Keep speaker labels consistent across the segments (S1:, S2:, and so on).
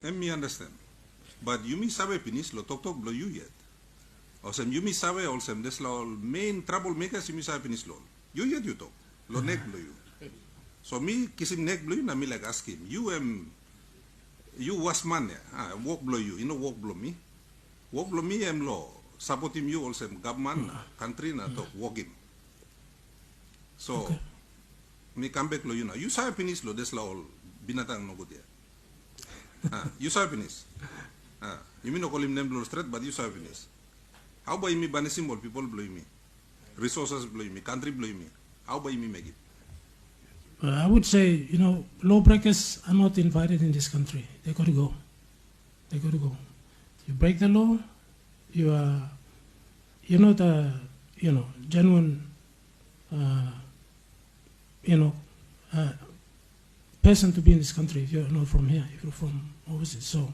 S1: Let me understand. But you mi sabe pinis lo tok blow you yet. Osem you mi sabe olsem des lo main troublemakers you mi sabe pinis lo. You yet you talk. Lo neck blow you. So me kisim neck blow you na me like ask him. You was man ya. Walk blow you. You know walk blow me. Walk blow me em lo. Support him you olsem government country na talk walk him. So me come back lo you na. You sabe pinis lo des lo binatang no good ya. You sabe pinis. You mean no call him name blow straight, but you sabe pinis. How about me ban symbol people blow me? Resources blow me, country blow me. How about me make it?
S2: I would say, lawbreakers are not invited in this country. They got to go. They got to go. You break the law, you're not a, genuine, person to be in this country if you're not from here, if you're from overseas. So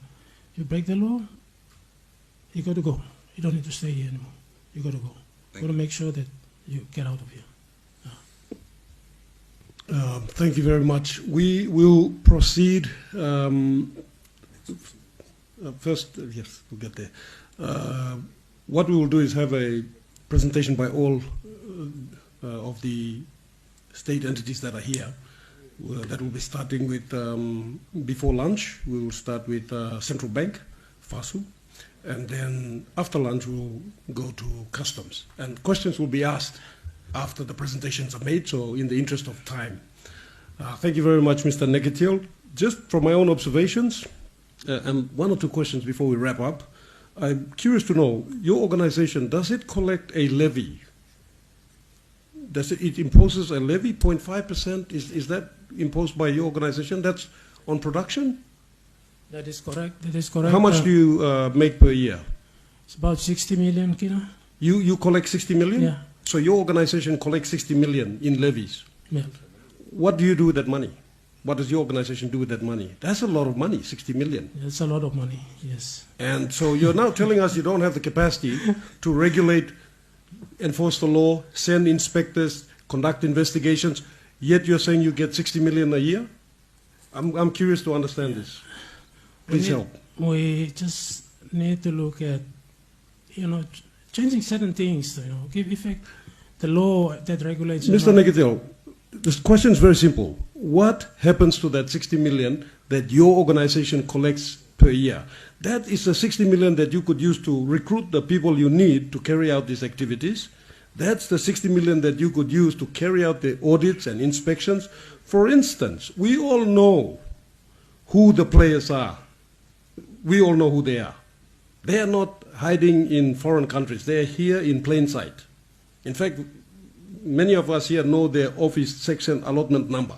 S2: you break the law, you got to go. You don't need to stay here anymore. You got to go. You got to make sure that you get out of here.
S3: Thank you very much. We will proceed. First, yes, we'll get there. What we will do is have a presentation by all of the state entities that are here. That will be starting with, before lunch, we will start with Central Bank, FASU, and then after lunch we'll go to Customs. And questions will be asked after the presentations are made, so in the interest of time. Thank you very much, Mr. Negatil. Just from my own observations, and one or two questions before we wrap up, I'm curious to know, your organization, does it collect a levy? Does it imposes a levy, 0.5%? Is that imposed by your organization? That's on production?
S2: That is correct. That is correct.
S3: How much do you make per year?
S2: It's about 60 million, Kina.
S3: You collect 60 million?
S2: Yeah.
S3: So your organization collects 60 million in levies?
S2: Yeah.
S3: What do you do with that money? What does your organization do with that money? That's a lot of money, 60 million.
S2: That's a lot of money, yes.
S3: And so you're now telling us you don't have the capacity to regulate, enforce the law, send inspectors, conduct investigations, yet you're saying you get 60 million a year? I'm curious to understand this. Please help.
S2: We just need to look at, changing certain things, give effect. The law that regulates...
S3: Mr. Negatil, this question is very simple. What happens to that 60 million that your organization collects per year? That is the 60 million that you could use to recruit the people you need to carry out these activities. That's the 60 million that you could use to carry out the audits and inspections. For instance, we all know who the players are. We all know who they are. They are not hiding in foreign countries. They are here in plain sight. In fact, many of us here know their office section allotment number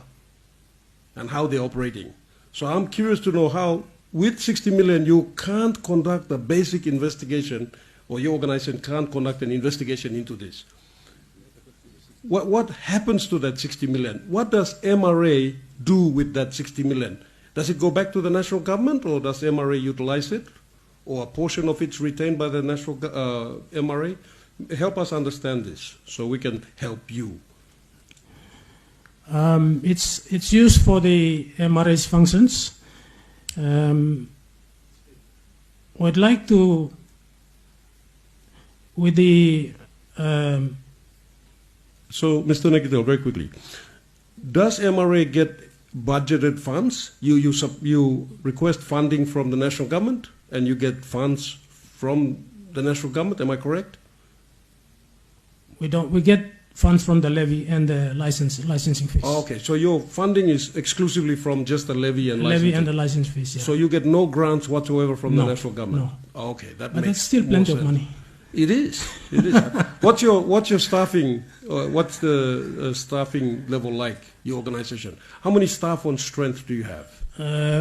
S3: and how they're operating. So I'm curious to know how, with 60 million, you can't conduct a basic investigation, or your organization can't conduct an investigation into this. What happens to that 60 million? What does MRA do with that 60 million? Does it go back to the national government, or does MRA utilize it? Or a portion of it's retained by the national MRA? Help us understand this so we can help you.
S2: It's used for the MRA's functions. We'd like to, with the...
S3: So, Mr. Negatil, very quickly, does MRA get budgeted funds? You request funding from the national government and you get funds from the national government, am I correct?
S2: We get funds from the levy and the licensing fees.
S3: Oh, okay, so your funding is exclusively from just the levy and licensing?
S2: Levy and the license fees, yeah.
S3: So you get no grants whatsoever from the national government?
S2: No.
S3: Oh, okay, that
S2: but
S3: makes
S2: that's still plenty of money.
S3: It is. It is. What's your staffing? What's the staffing level like? Your organization. How many staff on strength do you have?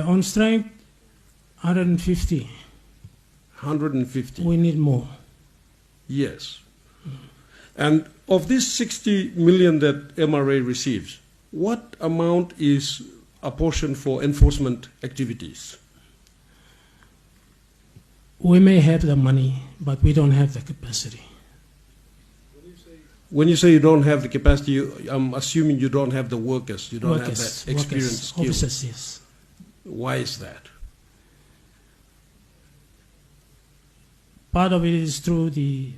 S2: On strength, 150.
S3: 150.
S2: We need more.
S3: Yes. And of this 60 million that MRA receives, what amount is apportioned for enforcement activities?
S2: We may have the money, but we don't have the capacity.
S3: When you say you don't have the capacity, I'm assuming you don't have the workers. You don't have that experience, skills.
S2: Officers, yes.
S3: Why is that?
S2: Part of it is through the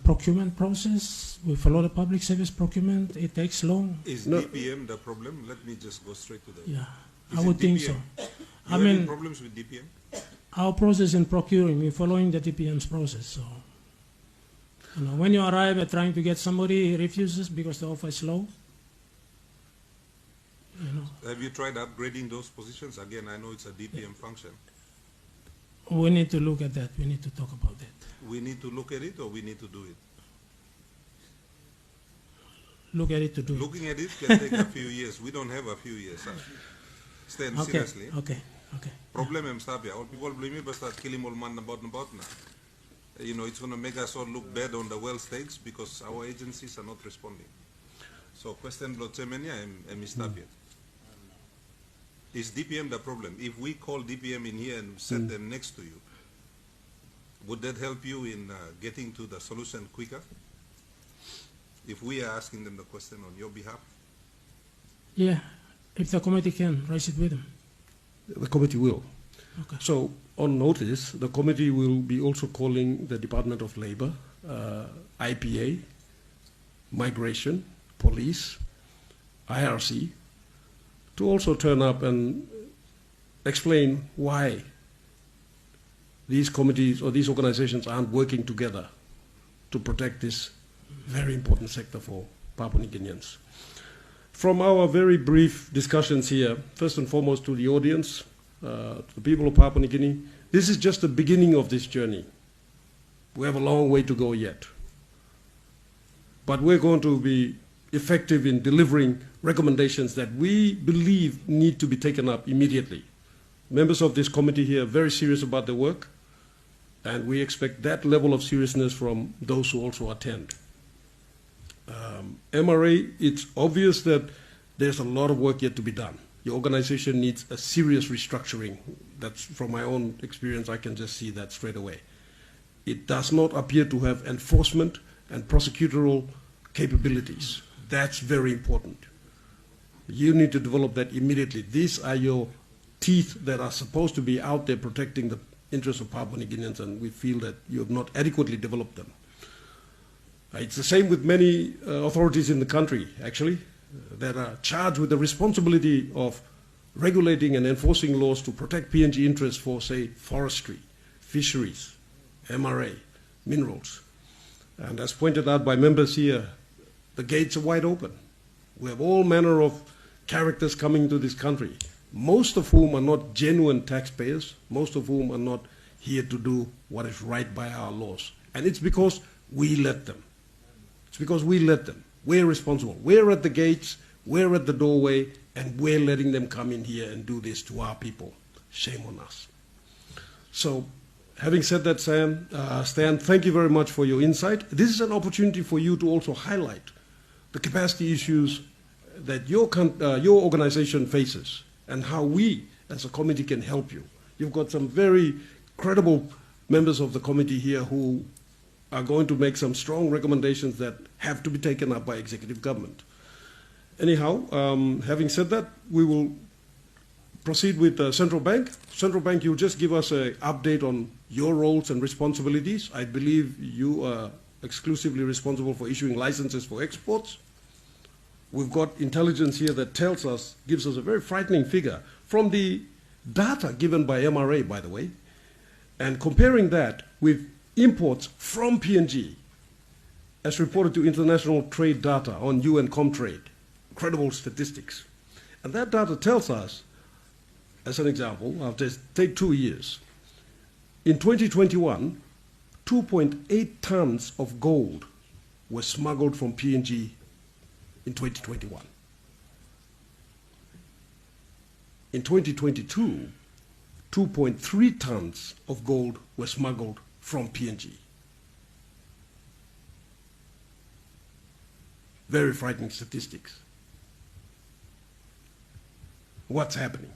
S2: procurement process. We follow the public service procurement. It takes long.
S1: Is
S3: No.
S1: DPM the problem? Let me just go straight to that.
S2: Yeah,
S1: Is
S2: I
S1: it
S2: would think so.
S1: DPM?
S2: I
S1: You having
S2: mean,
S1: problems with DPM?
S2: our process in procuring, we're following the DPM's process. So, you know, when you arrive at trying to get somebody, he refuses because the offer is low. You know,
S1: Have you tried upgrading those positions? Again, I know it's a DPM function.
S2: we need to look at that. We need to talk about that.
S1: We need to look at it or we need to do it?
S2: Look at it to do.
S1: Looking at it can take a few years. We don't have a few years. Stand
S2: Okay,
S1: seriously.
S2: okay, okay.
S1: Problem em sabi, all people blame me but start killing all man about na. You know, it's going to make us all look bad on the world stage because our agencies are not responding. So question blood semenya em istabiet. Is DPM the problem? If we call DPM in here and set them next to you, would that help you in getting to the solution quicker? If we are asking them the question on your behalf?
S2: Yeah, if the committee can, raise it with them.
S3: The committee will.
S2: Okay.
S3: So, on notice, the committee will be also calling the Department of Labor, IPA, Migration, Police, IRC, to also turn up and explain why these committees or these organizations aren't working together to protect this very important sector for Papua New Guineans. From our very brief discussions here, first and foremost to the audience, to the people of Papua New Guinea, this is just the beginning of this journey. We have a long way to go yet. But we're going to be effective in delivering recommendations that we believe need to be taken up immediately. Members of this committee here are very serious about their work, and we expect that level of seriousness from those who also attend. MRA, it's obvious that there's a lot of work yet to be done. Your organization needs a serious restructuring. That's from my own experience, I can just see that straight away. It does not appear to have enforcement and prosecutorial capabilities. That's very important. You need to develop that immediately. These are your teeth that are supposed to be out there protecting the interests of Papua New Guineans, and we feel that you have not adequately developed them. It's the same with many authorities in the country, actually, that are charged with the responsibility of regulating and enforcing laws to protect PNG interests for, say, forestry, fisheries, MRA, minerals. And as pointed out by members here, the gates are wide open. We have all manner of characters coming to this country, most of whom are not genuine taxpayers, most of whom are not here to do what is right by our laws. And it's because we let them. It's because we let them. We're responsible. We're at the gates, we're at the doorway, and we're letting them come in here and do this to our people. Shame on us. So, having said that, Stan, thank you very much for your insight. This is an opportunity for you to also highlight the capacity issues that your organization faces and how we as a committee can help you. You've got some very credible members of the committee here who are going to make some strong recommendations that have to be taken up by executive government. Anyhow, having said that, we will proceed with Central Bank. Central Bank, you'll just give us an update on your roles and responsibilities. I believe you are exclusively responsible for issuing licenses for exports. We've got intelligence here that tells us, gives us a very frightening figure from the data given by MRA, by the way, and comparing that with imports from PNG as reported to international trade data on UN Comtrade, credible statistics. And that data tells us, as an example, I'll just take 2 years. In 2021, 2.8 tons of gold were smuggled from PNG in 2021. In 2022, 2.3 tons of gold were smuggled from PNG. Very frightening statistics. What's happening?